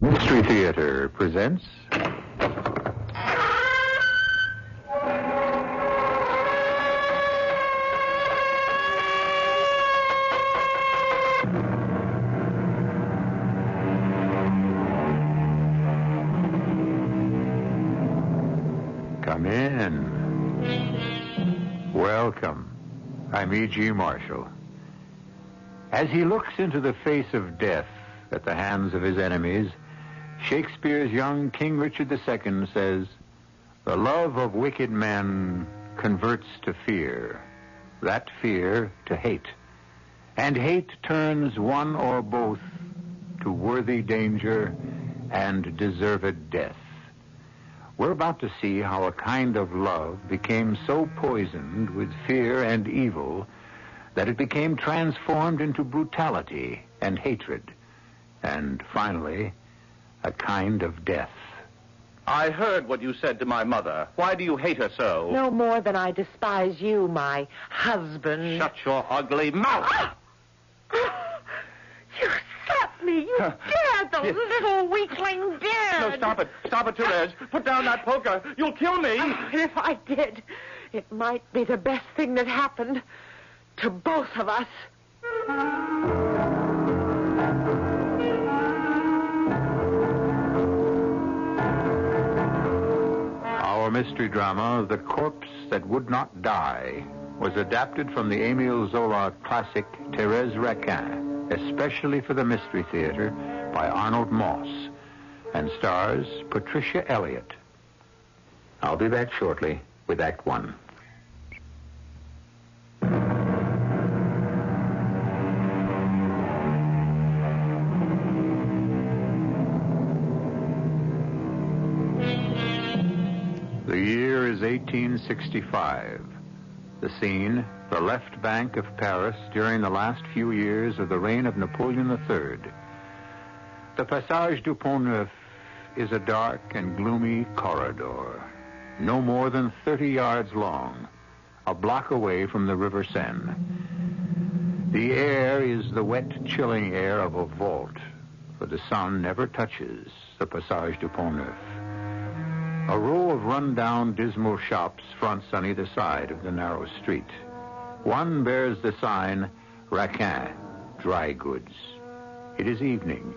Mystery Theater presents... Come in. Welcome. I'm E.G. Marshall. As he looks into the face of death at the hands of his enemies, Shakespeare's young King Richard II says, "The love of wicked men converts to fear, that fear to hate, and hate turns one or both to worthy danger and deserved death." We're about to see how a kind of love became so poisoned with fear and evil that it became transformed into brutality and hatred, and finally, a kind of death. I heard what you said to my mother. Why do you hate her so? No more than I despise you, my husband. Shut your ugly mouth! Ah! You slapped me! You dared! The little weakling dared! No, stop it. Stop it, Thérèse. Put down that poker. You'll kill me. If I did, it might be the best thing that happened to both of us. Our mystery drama, The Corpse That Would Not Die, was adapted from the Émile Zola classic Thérèse Raquin, especially for the Mystery Theater, by Arnold Moss, and stars Patricia Elliott. I'll be back shortly with Act One. The year is 1865. The scene, the left bank of Paris during the last few years of the reign of Napoleon III. The Passage du Pont-Neuf is a dark and gloomy corridor, no more than 30 yards long, a block away from the River Seine. The air is the wet, chilling air of a vault, for the sun never touches the Passage du Pont-Neuf. A row of run-down, dismal shops fronts on either side of the narrow street. One bears the sign, Raquin, Dry Goods. It is evening.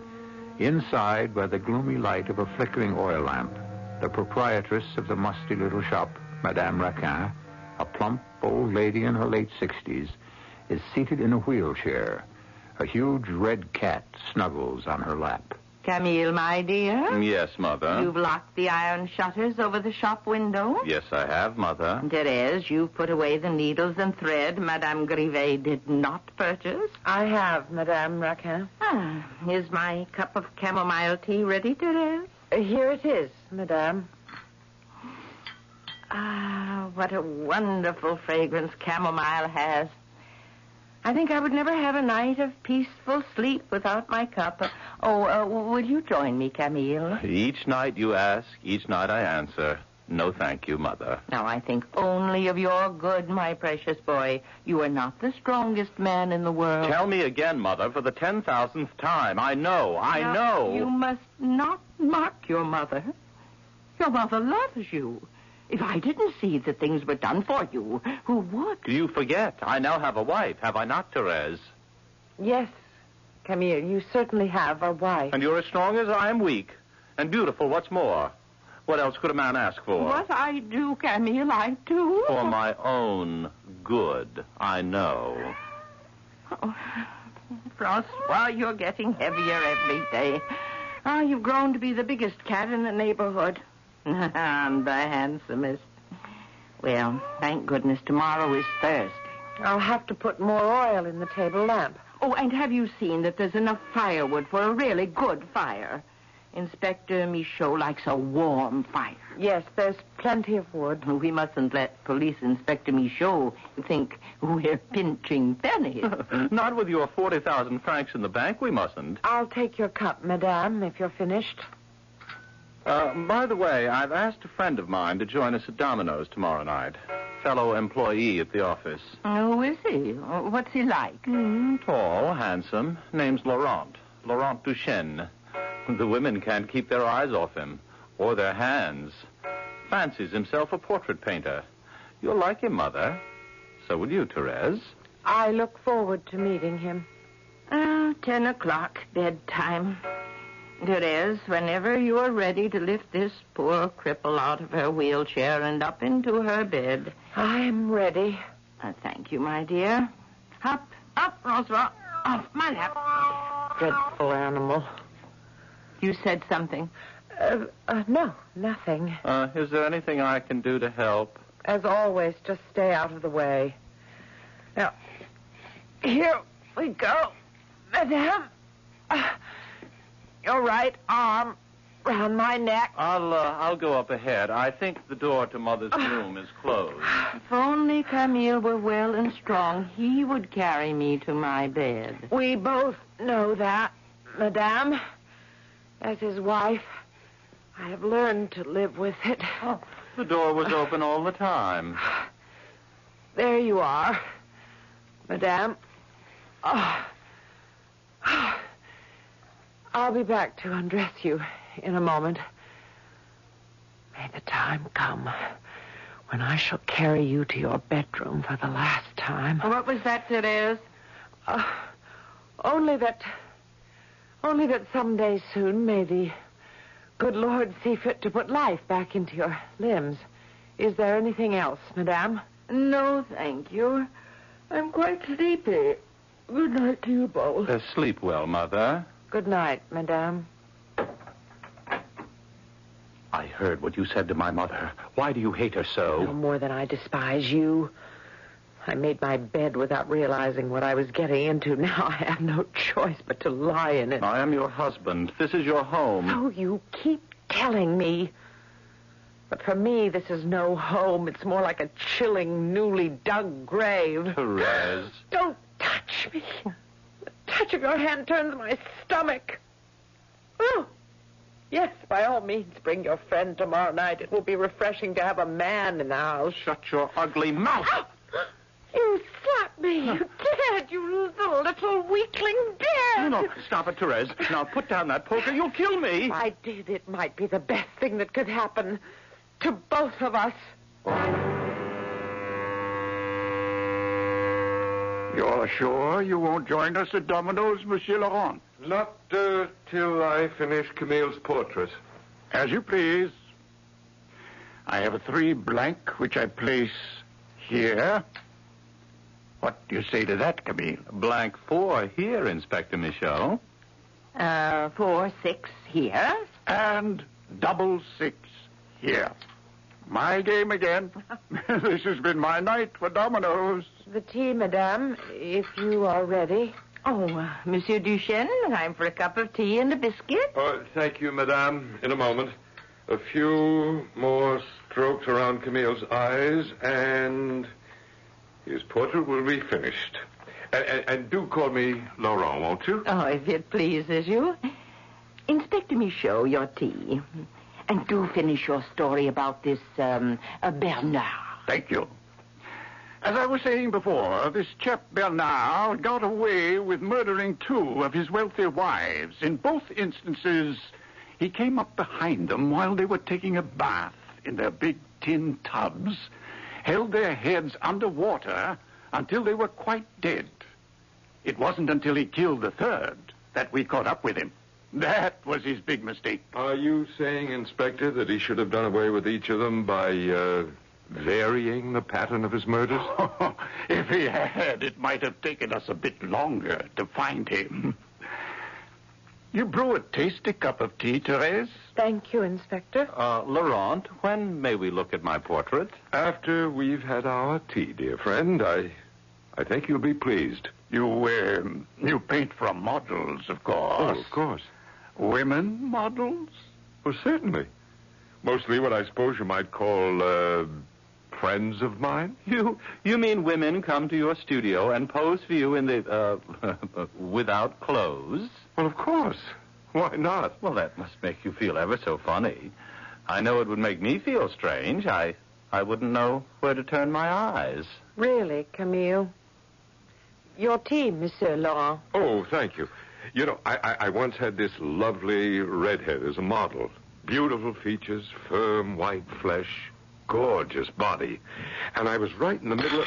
Inside, by the gloomy light of a flickering oil lamp, the proprietress of the musty little shop, Madame Raquin, a plump old lady in her late 60s, is seated in a wheelchair. A huge red cat snuggles on her lap. Camille, my dear. Yes, Mother. You've locked the iron shutters over the shop window? Yes, I have, Mother. Thérèse, you've put away the needles and thread Madame Grivet did not purchase? I have, Madame Raquin. Is my cup of chamomile tea ready, Thérèse? Here it is, Madame. What a wonderful fragrance chamomile has. I think I would never have a night of peaceful sleep without my cup. Will you join me, Camille? Each night you ask, each night I answer. No, thank you, Mother. Now, I think only of your good, my precious boy. You are not the strongest man in the world. Tell me again, Mother, for the 10,000th time. I know. You must not mock your mother. Your mother loves you. If I didn't see that things were done for you, who would? You forget. I now have a wife, have I not, Thérèse? Yes, Camille, you certainly have a wife. And you're as strong as I am weak. And beautiful, what's more? What else could a man ask for? What I do, Camille, I do. For my own good, I know. Oh, Francois, you're getting heavier every day. You've grown to be the biggest cat in the neighborhood. I'm the handsomest. Well, thank goodness tomorrow is Thursday. I'll have to put more oil in the table lamp. Oh, and have you seen that there's enough firewood for a really good fire? Inspector Michaud likes a warm fire. Yes, there's plenty of wood. We mustn't let Police Inspector Michaud think we're pinching pennies. Not with your 40,000 francs in the bank, we mustn't. I'll take your cup, Madame, if you're finished. By the way, I've asked a friend of mine to join us at Domino's tomorrow night. Fellow employee at the office. Who is he? What's he like? Tall, handsome. Name's Laurent. Laurent Duchesne. The women can't keep their eyes off him, or their hands. Fancies himself a portrait painter. You'll like him, Mother. So will you, Thérèse. I look forward to meeting him. 10 o'clock, bedtime. Thérèse, whenever you are ready to lift this poor cripple out of her wheelchair and up into her bed. I'm ready. Thank you, my dear. Up, Roswell. Off my lap. Dreadful animal. You said something. No, nothing. Is there anything I can do to help? As always, just stay out of the way. Now, here we go, Madame. Your right arm round my neck. I'll go up ahead. I think the door to Mother's room is closed. If only Camille were well and strong, he would carry me to my bed. We both know that, Madame. As his wife, I have learned to live with it. Oh, the door was open all the time. There you are, Madame. I'll be back to undress you in a moment. May the time come when I shall carry you to your bedroom for the last time. What was that, Thérèse? Only that someday soon may the good Lord see fit to put life back into your limbs. Is there anything else, Madame? No, thank you. I'm quite sleepy. Good night to you both. Sleep well, Mother. Good night, Madame. I heard what you said to my mother. Why do you hate her so? No more than I despise you. I made my bed without realizing what I was getting into. Now I have no choice but to lie in it. I am your husband. This is your home. So you keep telling me. But for me, this is no home. It's more like a chilling, newly dug grave. Thérèse. Don't touch me. The touch of your hand turns my stomach. Oh, yes, by all means, bring your friend tomorrow night. It will be refreshing to have a man in the house. Shut your ugly mouth. You slapped me. You did. You little weakling did. No, stop it, Thérèse. Now put down that poker. You'll kill me. If I did, it might be the best thing that could happen to both of us. You're sure you won't join us at Domino's, Monsieur Laurent? Not till I finish Camille's portrait. As you please. I have a 3 blank, which I place here. What do you say to that, Camille? Blank 4 here, Inspector Michaud. 4, 6 here. And 6 here. My game again. This has been my night for Domino's. The tea, Madame, if you are ready. Oh, Monsieur Duchesne, time for a cup of tea and a biscuit. Oh, thank you, Madame. In a moment. A few more strokes around Camille's eyes, and his portrait will be finished. And do call me Laurent, won't you? Oh, if it pleases you. Inspector Michaud, your tea. And do finish your story about this, Bernard. Thank you. As I was saying before, this chap Bernard got away with murdering 2 of his wealthy wives. In both instances, he came up behind them while they were taking a bath in their big tin tubs, held their heads underwater until they were quite dead. It wasn't until he killed the 3rd that we caught up with him. That was his big mistake. Are you saying, Inspector, that he should have done away with each of them by, varying the pattern of his murders? If he had, it might have taken us a bit longer to find him. You brew a tasty cup of tea, Thérèse? Thank you, Inspector. Laurent, when may we look at my portrait? After we've had our tea, dear friend, I think you'll be pleased. You paint from models, of course. Oh, of course. Women models? Well, certainly. Mostly what I suppose you might call, friends of mine. You mean women come to your studio and pose for you in the, without clothes? Well, of course. Why not? Well, that must make you feel ever so funny. I know it would make me feel strange. I wouldn't know where to turn my eyes. Really, Camille? Your tea, Monsieur Laurent. Oh, thank you. You know, I once had this lovely redhead as a model. Beautiful features, firm white flesh, gorgeous body. And I was right in the middle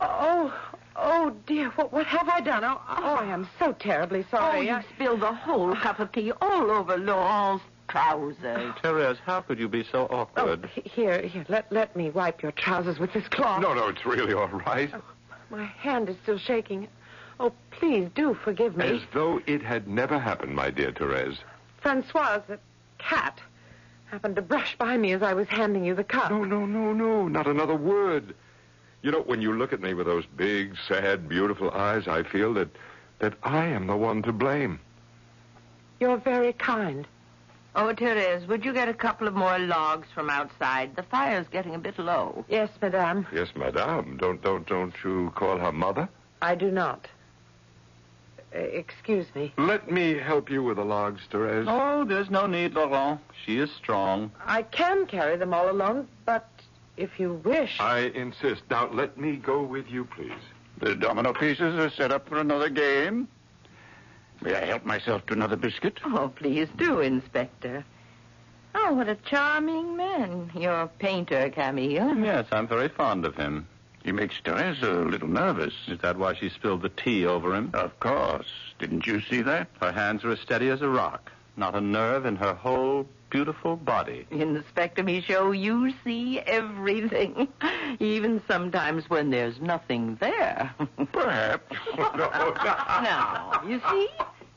of... Oh, dear, what have I done? Oh, I am so terribly sorry. You spilled the whole cup of tea all over Laurent's trousers. Therese, how could you be so awkward? Here, let me wipe your trousers with this cloth. No, it's really all right. My hand is still shaking. Oh, please do forgive me. As though it had never happened, my dear Thérèse. Francois, the cat, happened to brush by me as I was handing you the cup. No, not another word. You know, when you look at me with those big, sad, beautiful eyes, I feel that I am the one to blame. You're very kind. Oh, Thérèse, would you get a couple of more logs from outside? The fire's getting a bit low. Yes, madame. Yes, madame. Don't you call her mother? I do not. Excuse me. Let me help you with the logs, Thérèse. Oh, there's no need, Laurent. She is strong. I can carry them all alone, but if you wish... I insist. Now, let me go with you, please. The domino pieces are set up for another game. May I help myself to another biscuit? Oh, please do, Inspector. Oh, what a charming man, your painter, Camille. Yes, I'm very fond of him. He makes Thérèse a little nervous. Is that why she spilled the tea over him? Of course. Didn't you see that? Her hands are as steady as a rock. Not a nerve in her whole beautiful body. Inspector Michaud, you see everything. Even sometimes when there's nothing there. Perhaps. No, you see?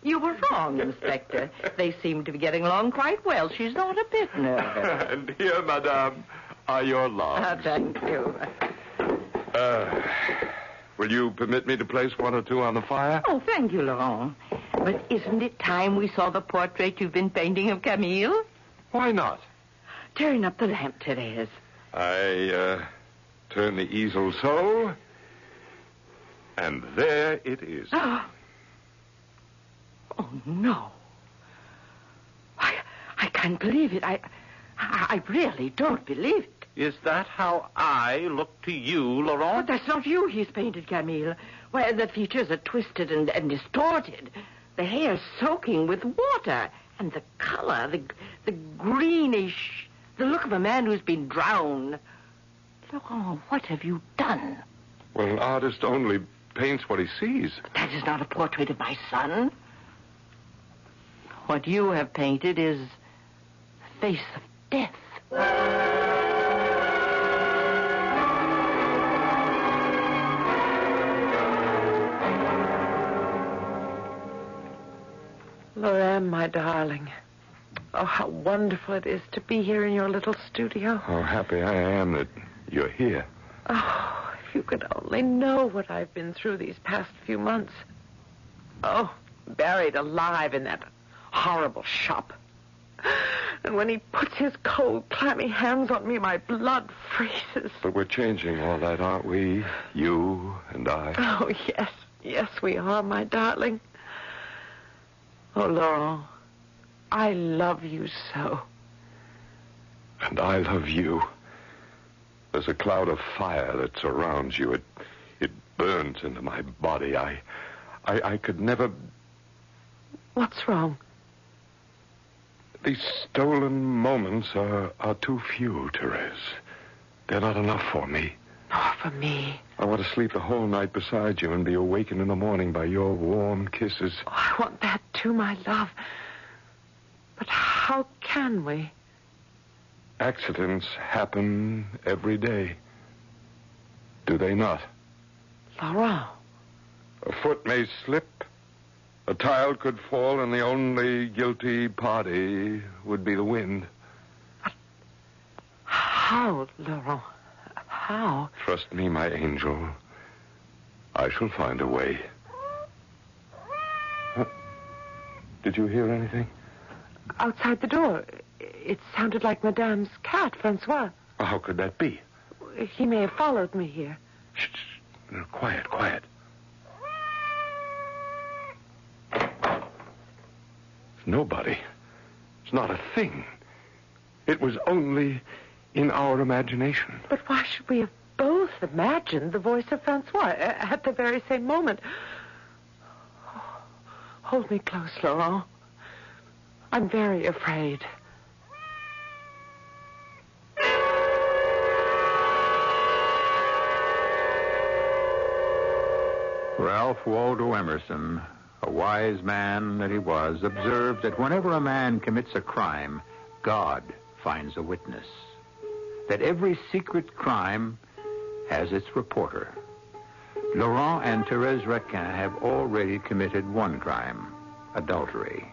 You were wrong, Inspector. They seem to be getting along quite well. She's not a bit nervous. And here, madame, are your logs. Thank you. Will you permit me to place one or two on the fire? Oh, thank you, Laurent. But isn't it time we saw the portrait you've been painting of Camille? Why not? Turn up the lamp, Thérèse. I turn the easel so, and there it is. Oh, no. I can't believe it. I really don't believe it. Is that how I look to you, Laurent? But that's not you he's painted, Camille. Why, the features are twisted and distorted. The hair soaking with water. And the color, the greenish, the look of a man who's been drowned. Laurent, what have you done? Well, an artist only paints what he sees. But that is not a portrait of my son. What you have painted is the face of death. Laurent, my darling. Oh, how wonderful it is to be here in your little studio. How happy I am that you're here. Oh, if you could only know what I've been through these past few months. Oh, buried alive in that horrible shop. And when he puts his cold, clammy hands on me, my blood freezes. But we're changing all that, aren't we? You and I. Oh, yes. Yes, we are, my darling. Oh, Laurent, I love you so. And I love you. There's a cloud of fire that surrounds you. It burns into my body. I could never... What's wrong? These stolen moments are too few, Thérèse. They're not enough for me. Nor for me. I want to sleep the whole night beside you and be awakened in the morning by your warm kisses. Oh, I want that too, my love. But how can we? Accidents happen every day. Do they not? Laurent. A foot may slip. A child could fall, and the only guilty party would be the wind. But how, Laurent? How? Trust me, my angel. I shall find a way. Did you hear anything? Outside the door. It sounded like Madame's cat, Francois. How could that be? He may have followed me here. Shh, shh. Quiet, quiet. Nobody. It's not a thing. It was only in our imagination. But why should we have both imagined the voice of Francois at the very same moment? Hold me close, Laurent. I'm very afraid. Ralph Waldo Emerson, a wise man that he was, observed that whenever a man commits a crime, God finds a witness. That every secret crime has its reporter. Laurent and Thérèse Raquin have already committed one crime, adultery.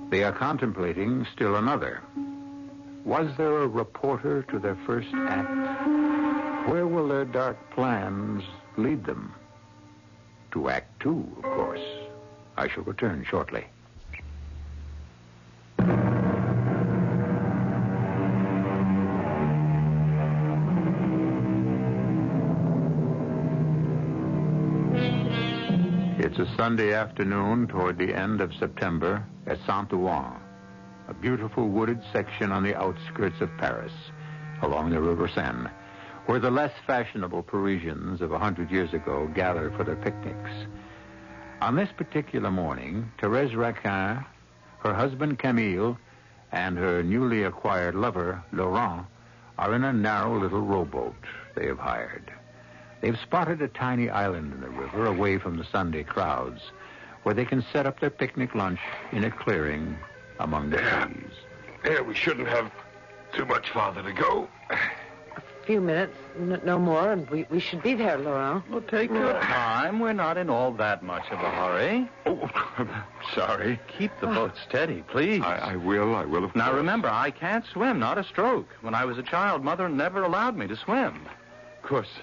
They are contemplating still another. Was there a reporter to their first act? Where will their dark plans lead them? To Act Two, of course. I shall return shortly. It's a Sunday afternoon toward the end of September at Saint-Ouen, a beautiful wooded section on the outskirts of Paris, along the River Seine, where the less fashionable Parisians of 100 years ago gathered for their picnics. On this particular morning, Thérèse Raquin, her husband Camille, and her newly acquired lover, Laurent, are in a narrow little rowboat they have hired. They've spotted a tiny island in the river away from the Sunday crowds, where they can set up their picnic lunch in a clearing among the trees. There, we shouldn't have too much farther to go. A few minutes, no more, and we should be there, Laurent. Well, take your time. We're not in all that much of a hurry. Oh, I'm sorry. Keep the boat steady, please. I will, of course. Now, remember, I can't swim, not a stroke. When I was a child, Mother never allowed me to swim. Of course,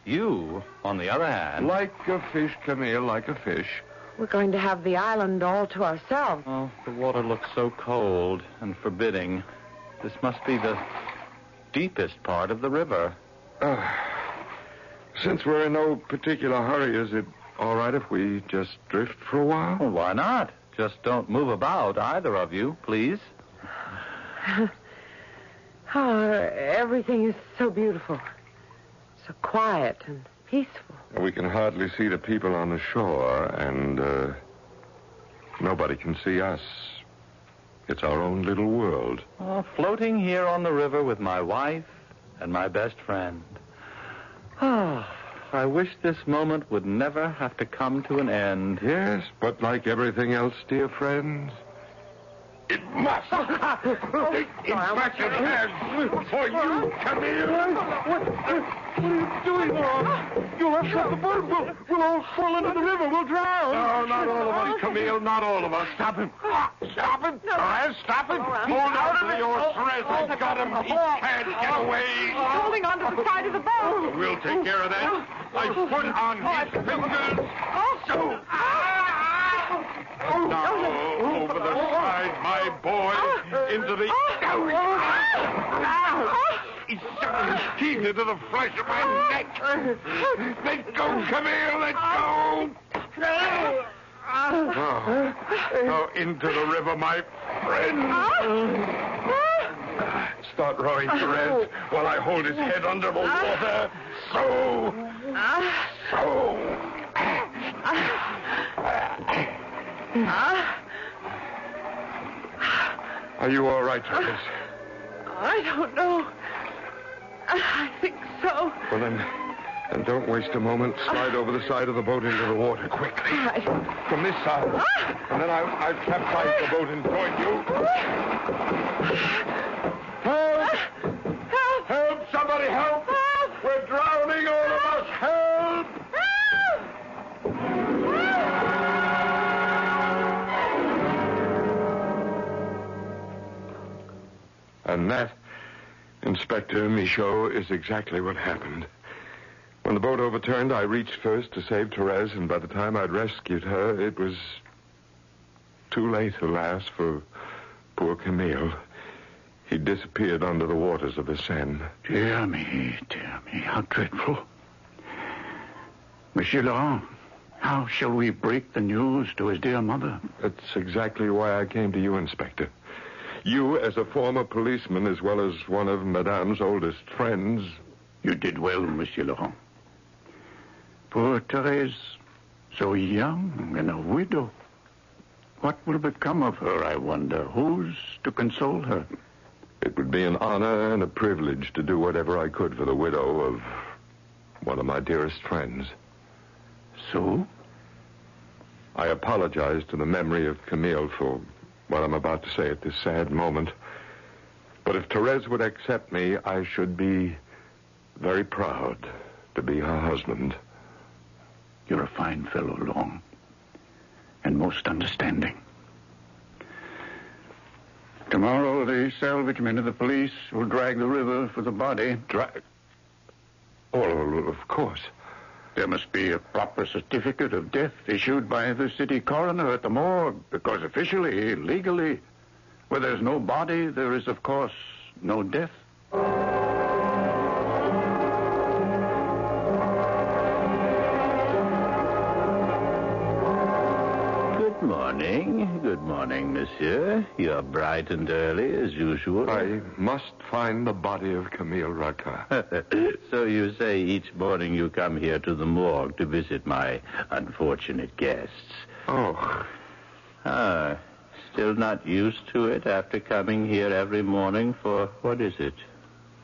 you, on the other hand... Like a fish, Camille, like a fish. We're going to have the island all to ourselves. Oh, the water looks so cold and forbidding. This must be the deepest part of the river. Since we're in no particular hurry, is it all right if we just drift for a while? Well, why not? Just don't move about, either of you, please. Oh, everything is so beautiful. So quiet and peaceful. We can hardly see the people on the shore, and nobody can see us. It's our own little world. Oh, floating here on the river with my wife and my best friend. Oh, I wish this moment would never have to come to an end. Yes, but like everything else, dear friends, it must. It must have for you, Camille. What are you doing, Laurent? You'll upset the boat. We'll all fall into the river. We'll drown. No, not all of us, Camille. Not all of us. Stop him. Stop him. Stop him. Hold on to your Thérèse. I've got him. He can't get away. He's holding onto the side of the boat. We'll take care of that. I put on his fingers. So. Now, over the side, my boy, into the... He's stuck his teeth into the flesh of my neck. Let go, Camille, let go. Now, into the river, my friend. Start rowing, Thérèse, while I hold his head under the water. So. Are you all right, Thérèse? I don't know. I think so. Well, then don't waste a moment. Slide over the side of the boat into the water quickly. Right. From this side. And then I've capsized the boat and joined you. Help! Help! Help! Somebody help! Help! We're drowning, all of us! Help! And that, Inspector Michaud, is exactly what happened. When the boat overturned, I reached first to save Thérèse, and by the time I'd rescued her, it was too late, alas, for poor Camille. He disappeared under the waters of the Seine. Dear me, how dreadful. Monsieur Laurent, how shall we break the news to his dear mother? That's exactly why I came to you, Inspector. You, as a former policeman, as well as one of Madame's oldest friends... You did well, Monsieur Laurent. Poor Thérèse, so young and a widow. What will become of her, I wonder? Who's to console her? It would be an honor and a privilege to do whatever I could for the widow of one of my dearest friends. So? I apologize to the memory of Camille for what I'm about to say at this sad moment. But if Thérèse would accept me, I should be very proud to be her husband. You're a fine fellow, Long, and most understanding. Tomorrow, the salvage men of the police will drag the river for the body. Drag? Oh, of course. There must be a proper certificate of death issued by the city coroner at the morgue, because officially, legally, where there's no body, there is, of course, no death. Good morning, monsieur. You're bright and early, as usual. I must find the body of Camille Raquin. So you say each morning you come here to the morgue to visit my unfortunate guests. Oh. Still not used to it after coming here every morning for, what is it,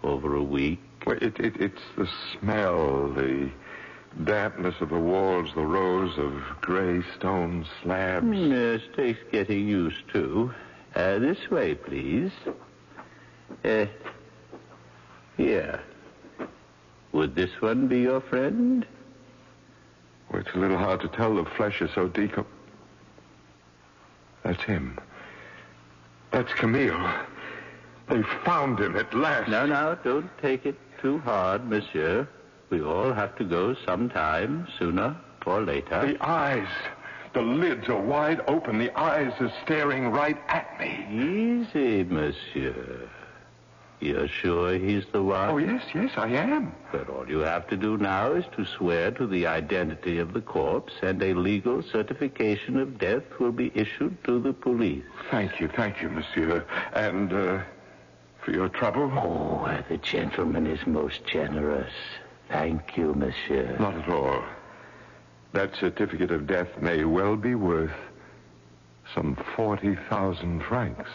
over a week? Well, it's the smell, the dampness of the walls, the rows of gray stone slabs. Yes, takes getting used to. This way, please. Here. Would this one be your friend? Well, it's a little hard to tell. The flesh is so decomposed. That's him. That's Camille. They found him at last. No, don't take it too hard, monsieur. We all have to go sometime, sooner or later. The eyes. The lids are wide open. The eyes are staring right at me. Easy, monsieur. You're sure he's the one? Oh, yes, I am. But all you have to do now is to swear to the identity of the corpse, and a legal certification of death will be issued to the police. Thank you, monsieur. And, for your trouble? Oh, the gentleman is most generous. Thank you, monsieur. Not at all. That certificate of death may well be worth some 40,000 francs.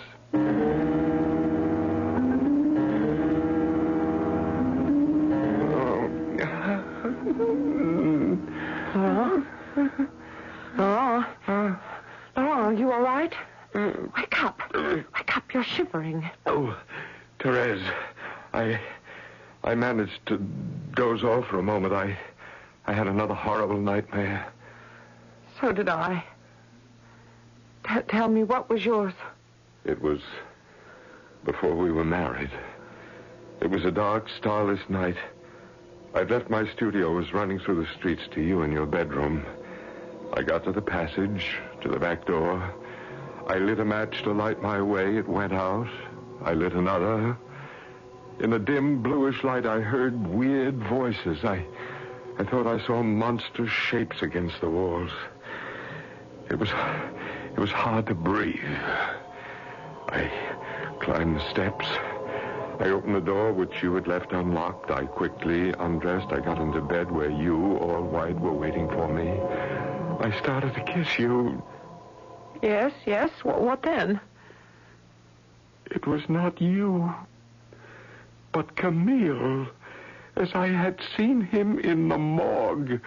Laurent, you all right? Wake up. Wake up, you're shivering. Oh, Thérèse, I managed to doze off for a moment. I had another horrible nightmare. So did I. Tell me, what was yours? It was before we were married. It was a dark, starless night. I'd left my studio, was running through the streets to you in your bedroom. I got to the passage, to the back door. I lit a match to light my way. It went out. I lit another. In the dim, bluish light, I heard weird voices. I thought I saw monstrous shapes against the walls. It was hard to breathe. I climbed the steps. I opened the door, which you had left unlocked. I quickly undressed. I got into bed where you, all white, were waiting for me. I started to kiss you. Yes. What then? It was not you, but Camille, as I had seen him in the morgue,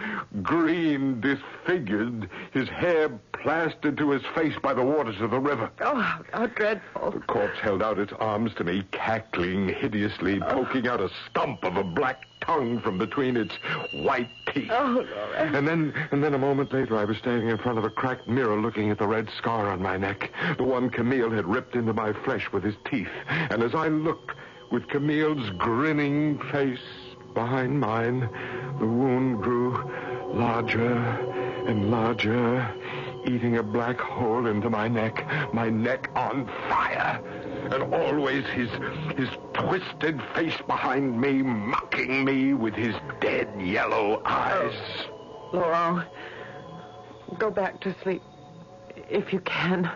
green, disfigured, his hair plastered to his face by the waters of the river. Oh, how dreadful. The corpse held out its arms to me, cackling hideously, poking out a stump of a black tongue from between its white teeth. Oh, Laurent. And then a moment later, I was standing in front of a cracked mirror looking at the red scar on my neck, the one Camille had ripped into my flesh with his teeth. And as I looked, with Camille's grinning face behind mine, the wound grew larger and larger, eating a black hole into my neck on fire. And always his twisted face behind me, mocking me with his dead yellow eyes. Laurent, go back to sleep, if you can.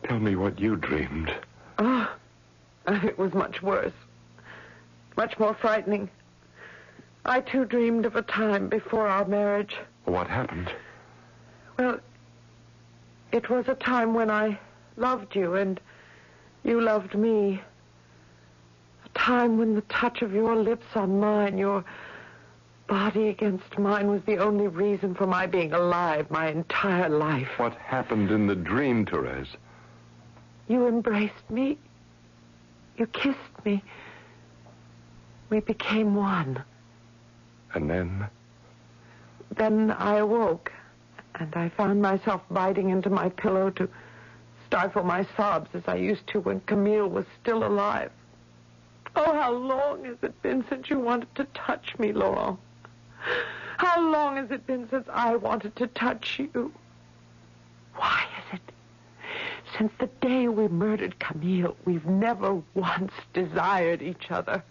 Tell me what you dreamed. Oh, it was much worse. Much more frightening. I, too, dreamed of a time before our marriage. What happened? Well, It was a time when I loved you and you loved me. A time when the touch of your lips on mine, your body against mine, was the only reason for my being alive my entire life. What happened in the dream, Thérèse? You embraced me. You kissed me. We became one. And then? Then I awoke, and I found myself biting into my pillow to stifle my sobs as I used to when Camille was still alive. Oh, how long has it been since you wanted to touch me, Laurent? How long has it been since I wanted to touch you? Why is it? Since the day we murdered Camille, we've never once desired each other.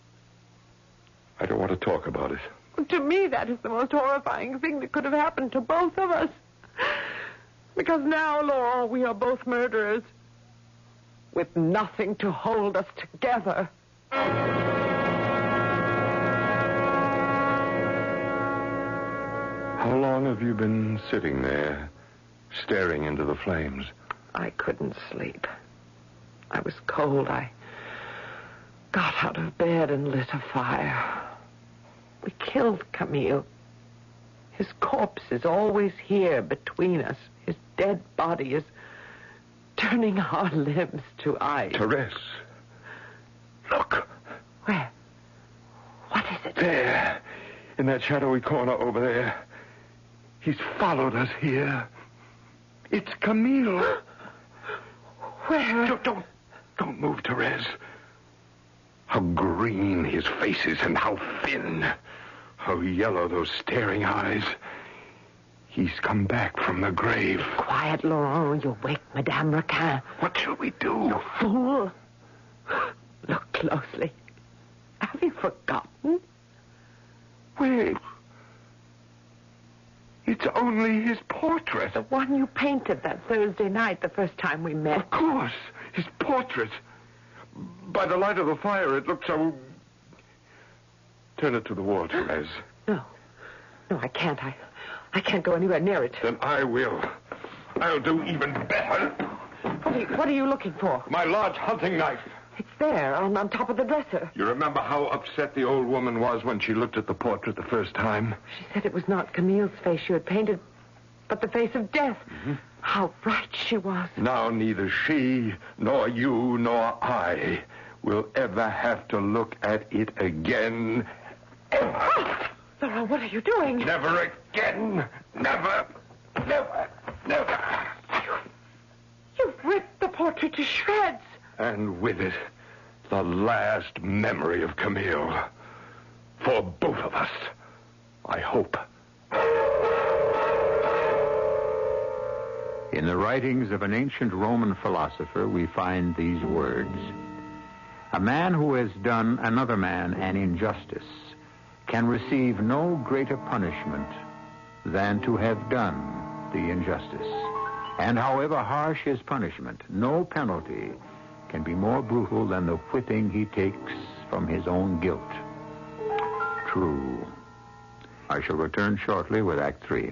I don't want to talk about it. To me, that is the most horrifying thing that could have happened to both of us. Because now, Laurent, we are both murderers with nothing to hold us together. How long have you been sitting there, staring into the flames? I couldn't sleep. I was cold. I got out of bed and lit a fire. We killed Camille. His corpse is always here between us. His dead body is turning our limbs to ice. Thérèse, look. Where? What is it? There, in that shadowy corner over there. He's followed us here. It's Camille. Where? Don't move, Thérèse. How green his face is and how thin. How yellow those staring eyes. He's come back from the grave. Quiet, Laurent. You'll wake Madame Raquin. What shall we do? You fool. Look closely. Have you forgotten? Wait. It's only his portrait. The one you painted that Thursday night, the first time we met. Of course. His portrait. By the light of the fire, it looked so... Turn it to the wall, Thérèse. No, I can't. I can't go anywhere near it. Then I will. I'll do even better. What are you looking for? My large hunting knife. It's there, on top of the dresser. You remember how upset the old woman was when she looked at the portrait the first time? She said it was not Camille's face you had painted, but the face of death. Mm-hmm. How right she was. Now neither she, nor you, nor I will ever have to look at it again. Ever. Oh, Laurent, what are you doing? Never again. Never. You've ripped the portrait to shreds. And with it, the last memory of Camille. For both of us, I hope. In the writings of an ancient Roman philosopher, we find these words. A man who has done another man an injustice can receive no greater punishment than to have done the injustice. And however harsh his punishment, no penalty can be more brutal than the whipping he takes from his own guilt. True. I shall return shortly with Act 3.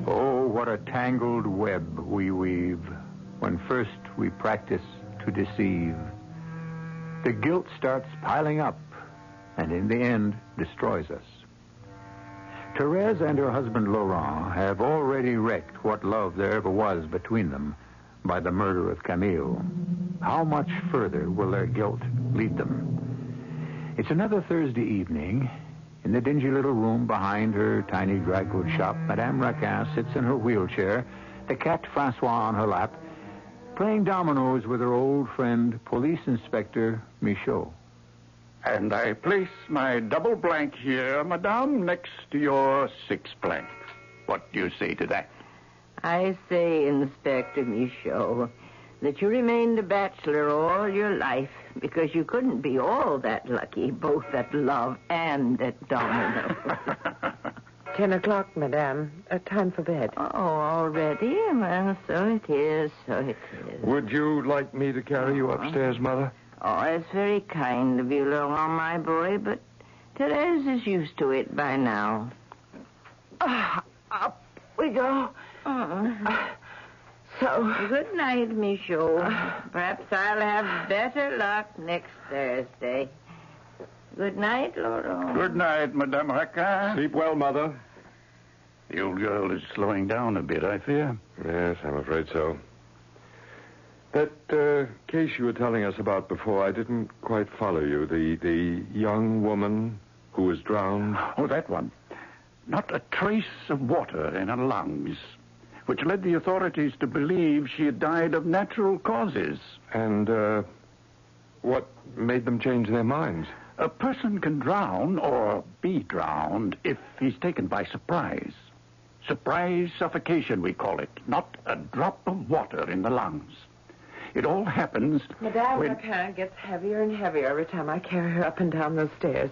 Oh, what a tangled web we weave when first we practice to deceive. The guilt starts piling up, and in the end destroys us. Thérèse and her husband Laurent have already wrecked what love there ever was between them by the murder of Camille. How much further will their guilt lead them? It's another Thursday evening. In the dingy little room behind her tiny dry goods shop, Madame Raquin sits in her wheelchair, the cat Francois on her lap, playing dominoes with her old friend, Police Inspector Michaud. And I place my double blank here, Madame, next to your 6 blank. What do you say to that? I say, Inspector Michaud, that you remained a bachelor all your life because you couldn't be all that lucky, both at love and at domino. 10:00, madame. Time for bed. Oh, already? Well, so it is, so it is. Would you like me to carry you upstairs, Mother? Oh, it's very kind of you, Laurent, my boy, but Thérèse is used to it by now. Up we go. So... Good night, Michaud. Perhaps I'll have better luck next Thursday. Good night, Laurent. Good night, Madame Raquin. Sleep well, Mother. The old girl is slowing down a bit, I fear. Yes, I'm afraid so. That case you were telling us about before, I didn't quite follow you. The young woman who was drowned. Oh, that one. Not a trace of water in her lungs, which led the authorities to believe she had died of natural causes. And what made them change their minds? A person can drown or be drowned if he's taken by surprise. Surprise suffocation, we call it. Not a drop of water in the lungs. It all happens Madame when... Raquin gets heavier and heavier every time I carry her up and down those stairs.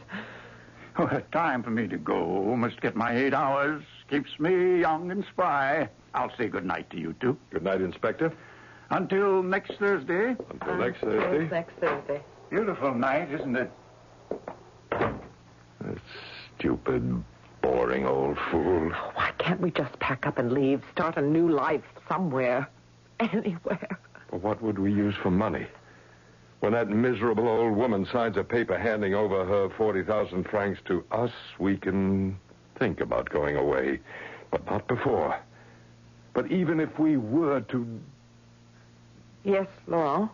Oh, time for me to go. Must get my 8 hours. Keeps me young and spry. I'll say good night to you two. Good night, Inspector. Until next Thursday. Until next Thursday. Next Thursday. Beautiful night, isn't it? That stupid, boring old fool. Why can't we just pack up and leave? Start a new life somewhere. Anywhere. Well, what would we use for money? When that miserable old woman signs a paper handing over her 40,000 francs to us, we can think about going away. But not before. But even if we were to... Yes, Laurent?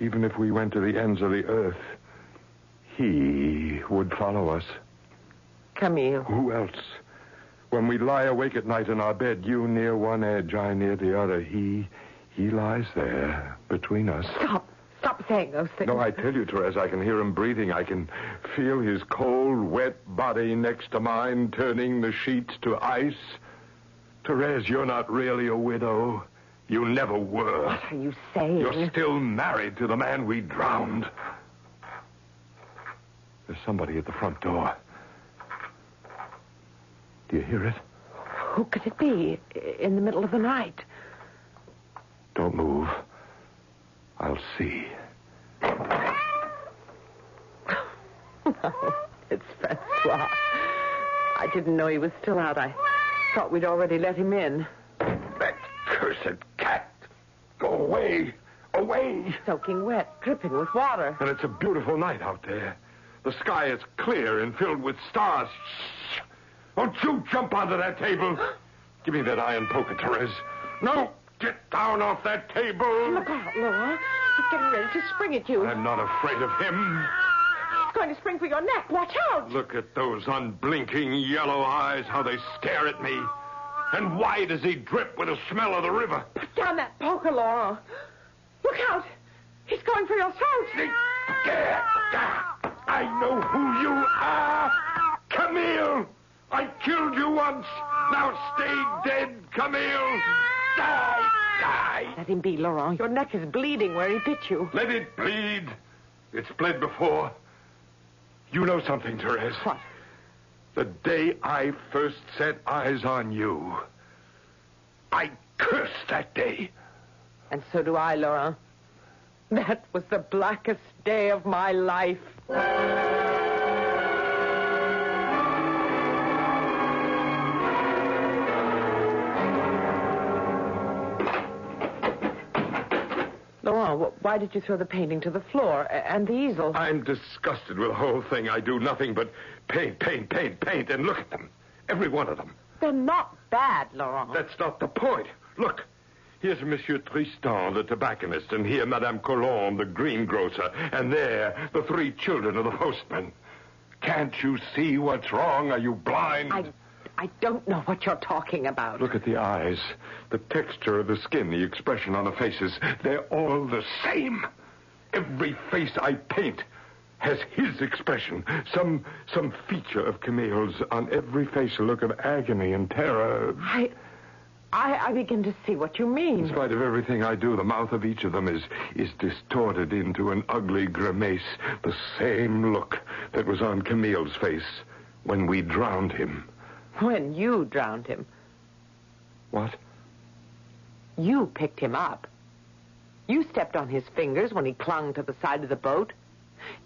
Even if we went to the ends of the earth, he would follow us. Camille. Who else? When we lie awake at night in our bed, you near one edge, I near the other, he lies there between us. Stop saying those things. No, I tell you, Thérèse, I can hear him breathing. I can feel his cold, wet body next to mine, turning the sheets to ice. Thérèse, you're not really a widow. You never were. What are you saying? You're still married to the man we drowned. There's somebody at the front door. Do you hear it? Who could it be in the middle of the night? Don't move. I'll see. No, it's Francois. I didn't know he was still out. I thought we'd already let him in. That cursed cat. Go away. Away. Soaking wet, dripping with water. And it's a beautiful night out there. The sky is clear and filled with stars. Shh. Don't you jump onto that table. Give me that iron poker, Thérèse. No, get down off that table. Look out, Laura. He's getting ready to spring at you. I'm not afraid of him. He's going to spring for your neck. Watch out. Look at those unblinking yellow eyes, how they stare at me. And why does he drip with the smell of the river? Put down that poker, Laura. Look out. He's going for your throat. I know who you are. Camille. I killed you once. Now stay dead, Camille. Die. Let him be, Laurent. Your neck is bleeding where he bit you. Let it bleed. It's bled before. You know something, Thérèse. What? The day I first set eyes on you, I cursed that day. And so do I, Laurent. That was the blackest day of my life. Laurent, why did you throw the painting to the floor and the easel? I'm disgusted with the whole thing. I do nothing but paint, and look at them. Every one of them. They're not bad, Laurent. That's not the point. Look. Here's Monsieur Tristan, the tobacconist, and here Madame Colombe, the greengrocer, and there, the 3 children of the postman. Can't you see what's wrong? Are you blind? I don't know what you're talking about. Look at the eyes, the texture of the skin, the expression on the faces. They're all the same. Every face I paint has his expression. Some feature of Camille's. On every face a look of agony and terror. I begin to see what you mean. In spite of everything I do, the mouth of each of them is distorted into an ugly grimace. The same look that was on Camille's face. When we drowned him. When you drowned him. What? You picked him up. You stepped on his fingers when he clung to the side of the boat.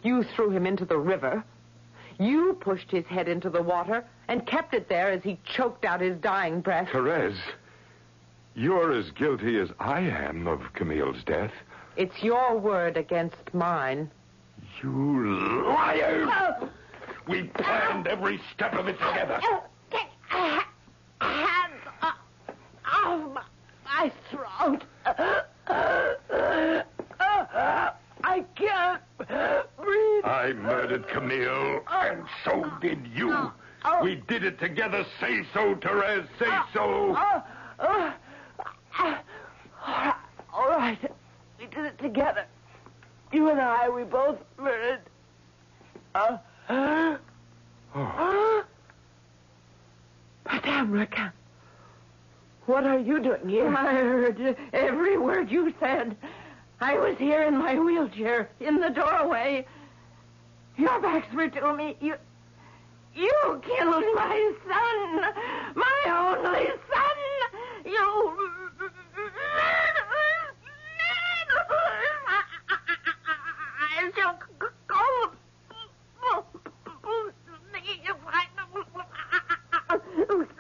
You threw him into the river. You pushed his head into the water and kept it there as he choked out his dying breath. Thérèse, you're as guilty as I am of Camille's death. It's your word against mine. You liar! We planned every step of it together. Hands off my throat. I can't breathe. I murdered Camille, and so did you. We did it together. Say so, Thérèse. Say so. All right. We did it together. You and I, we both murdered. Madame Raquin, what are you doing here? I heard every word you said. I was here in my wheelchair, in the doorway. Your backs were to me. You killed my son, my only son. You... I shall call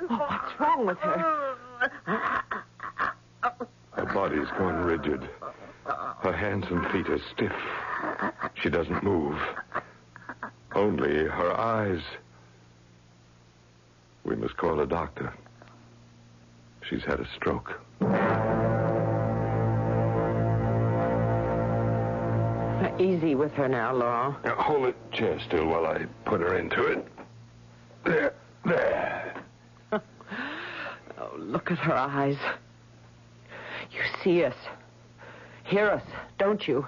What's wrong with her? Her body's gone rigid. Her hands and feet are stiff. She doesn't move. Only her eyes. We must call a doctor. She's had a stroke. Easy with her now, Laurent. Now, hold the chair still while I put her into it. There. Oh, look at her eyes. You see us, hear us, don't you?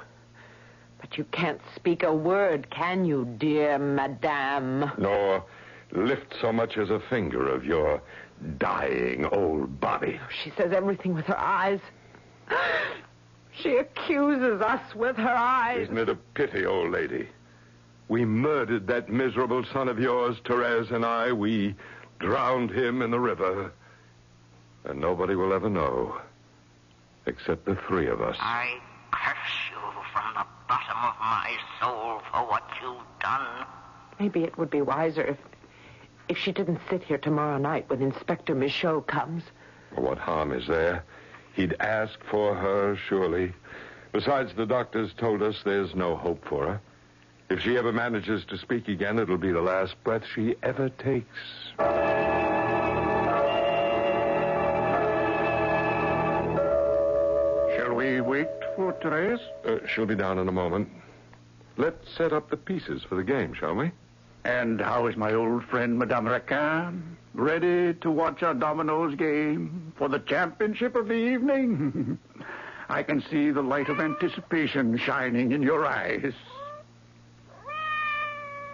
But you can't speak a word, can you, dear madame? Nor lift so much as a finger of your dying old body. She says everything with her eyes. She accuses us with her eyes. Isn't it a pity, old lady? We murdered that miserable son of yours, Thérèse and I. We drowned him in the river. And nobody will ever know. Except the three of us. I curse you from the bottom of my soul for what you've done. Maybe it would be wiser if she didn't sit here tomorrow night when Inspector Michaud comes. Well, what harm is there? He'd ask for her, surely. Besides, the doctors told us there's no hope for her. If she ever manages to speak again, it'll be the last breath she ever takes. Shall we wait for Thérèse? She'll be down in a moment. Let's set up the pieces for the game, shall we? And how is my old friend, Madame Raquin? Ready to watch our dominoes game for the championship of the evening? I can see the light of anticipation shining in your eyes.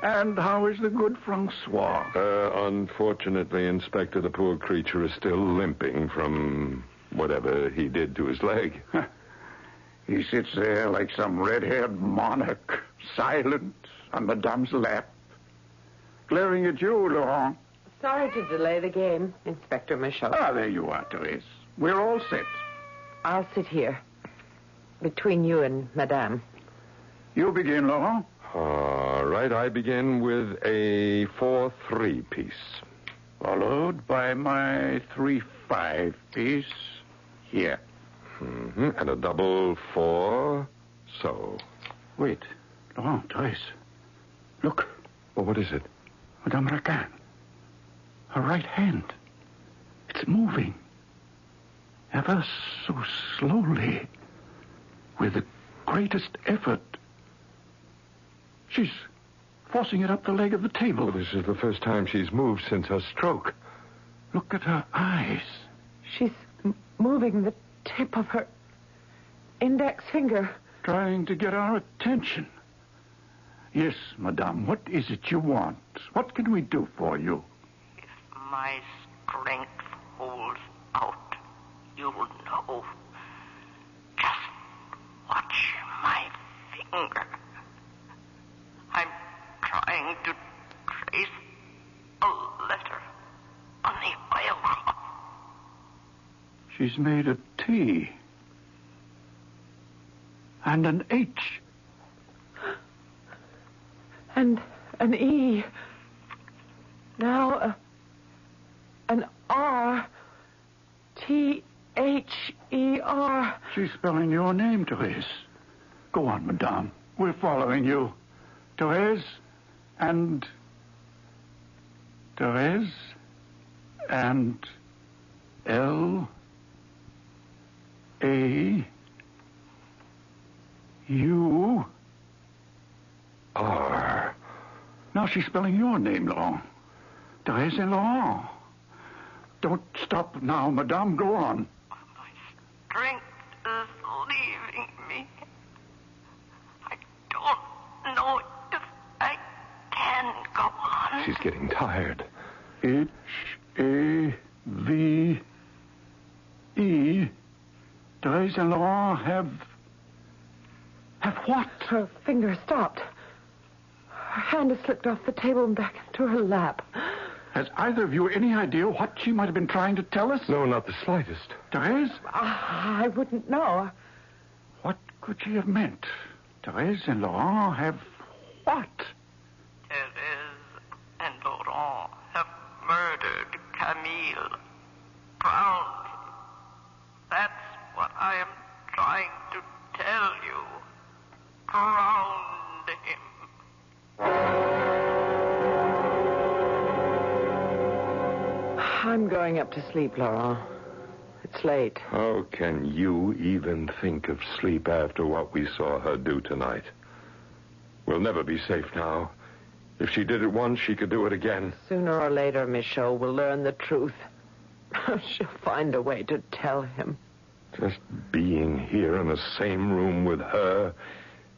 And how is the good Francois? Unfortunately, Inspector, the poor creature is still limping from whatever he did to his leg. He sits there like some red-haired monarch, silent on Madame's lap, glaring at you, Laurent. Sorry to delay the game, Inspector Michaud. Ah, there you are, Thérèse. We're all set. I'll sit here, between you and Madame. You begin, Laurent. All right, I begin with a 4-3 piece. Followed by my 3-5 piece here. Mm-hmm. And a double 4, so. Wait, Laurent, Thérèse. Look, Well, what is it? Madame Raquin. Her right hand. It's moving. Ever so slowly. With the greatest effort. She's forcing it up the leg of the table. Well, this is the first time she's moved since her stroke. Look at her eyes. She's moving the tip of her index finger. Trying to get our attention. Yes, madame, what is it you want? What can we do for you? If my strength holds out, you'll know. Just watch my finger. I'm trying to trace She's made a T. And an H. And an E. Now, an R. T-H-E-R. She's spelling your name, Thérèse. Go on, madame. We're following you. Thérèse and... Thérèse and... L-A-U-R. Now she's spelling your name, Laurent. Thérèse and Laurent. Don't stop now, madame. Go on. My strength is leaving me. I don't know if I can go on. She's getting tired. H-A-V-E. Thérèse and Laurent have what? Her finger stopped. Her hand has slipped off the table and back into her lap. Has either of you any idea what she might have been trying to tell us? No, not the slightest. Thérèse? I wouldn't know. What could she have meant? Thérèse and Laurent have what? Thérèse and Laurent have murdered Camille. Drowned him. That's what I am trying to tell you. Drowned him. I'm going up to sleep, Laurent. It's late. How can you even think of sleep after what we saw her do tonight? We'll never be safe now. If she did it once, she could do it again. Sooner or later, Michaud will learn the truth. She'll find a way to tell him. Just being here in the same room with her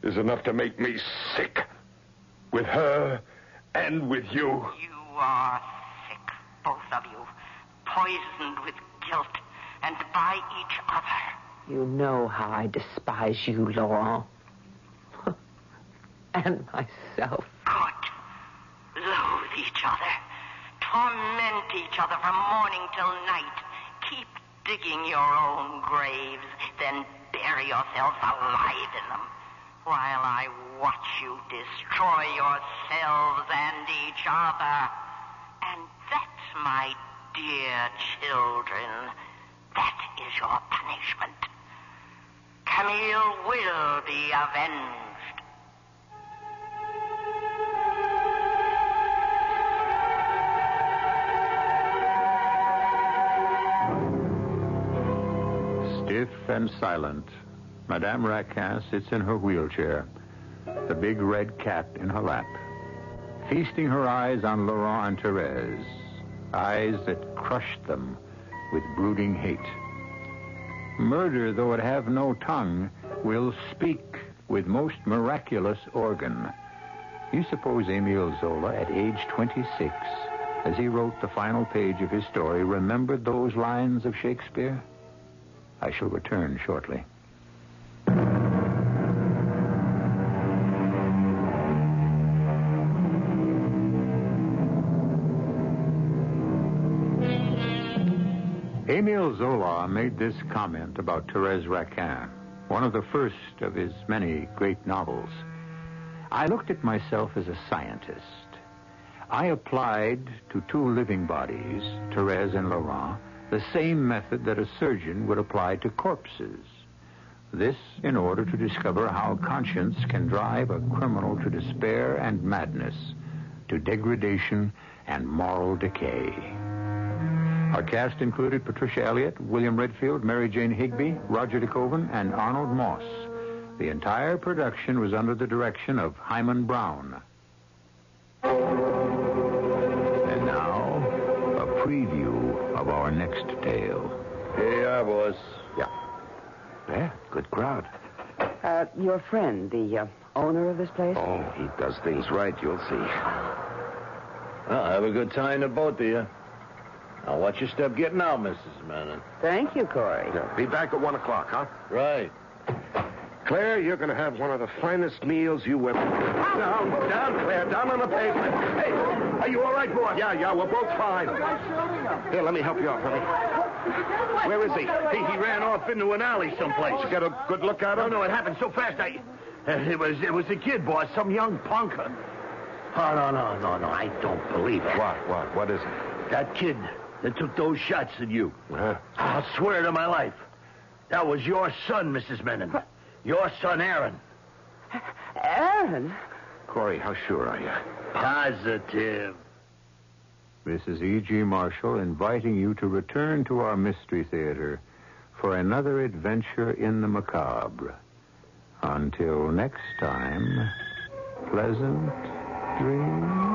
is enough to make me sick. With her and with you. You are sick, both of you. Poisoned with guilt and by each other. You know how I despise you, Laurent. And myself. Good. Loathe each other. Torment each other from morning till night. Keep digging your own graves, then bury yourselves alive in them. While I watch you destroy yourselves and each other. And that's, my dear children, that is your punishment. Camille will be avenged. Stiff and silent, Madame Raquin sits in her wheelchair, the big red cat in her lap, feasting her eyes on Laurent and Thérèse, eyes that crushed them with brooding hate. Murder, though it have no tongue, will speak with most miraculous organ. You suppose Émile Zola, at age 26, as he wrote the final page of his story, remembered those lines of Shakespeare? I shall return shortly. Émile Zola made this comment about Thérèse Raquin, one of the first of his many great novels. I looked at myself as a scientist. I applied to two living bodies, Thérèse and Laurent, the same method that a surgeon would apply to corpses. This in order to discover how conscience can drive a criminal to despair and madness, to degradation and moral decay. Our cast included Patricia Elliott, William Redfield, Mary Jane Higby, Roger DeCoven, and Arnold Moss. The entire production was under the direction of Himan Brown. And now, a preview of our next tale. Here you are, boys. Yeah. There, good crowd. Your friend, the owner of this place? Oh, he does things right, you'll see. Well, have a good time to both of you. Now, watch your step getting out, Mrs. Manning. Thank you, Corey. Yeah, be back at 1 o'clock, huh? Right. Claire, you're going to have one of the finest meals you ever... Down, Claire, down on the pavement. Hey, are you all right, boy? Yeah, we're both fine. Here, let me help you out, honey. Where is he? He ran off into an alley someplace. Did you get a good look at him? No, it happened so fast. It was a kid, boss, some young punker. Oh, no, I don't believe it. What is it? That kid that took those shots at you. Huh? I'll swear to my life. That was your son, Mrs. Menon. Your son, Aaron. Aaron? Corey, how sure are you? Positive. Mrs. E.G. Marshall inviting you to return to our Mystery Theater for another adventure in the macabre. Until next time, pleasant dreams.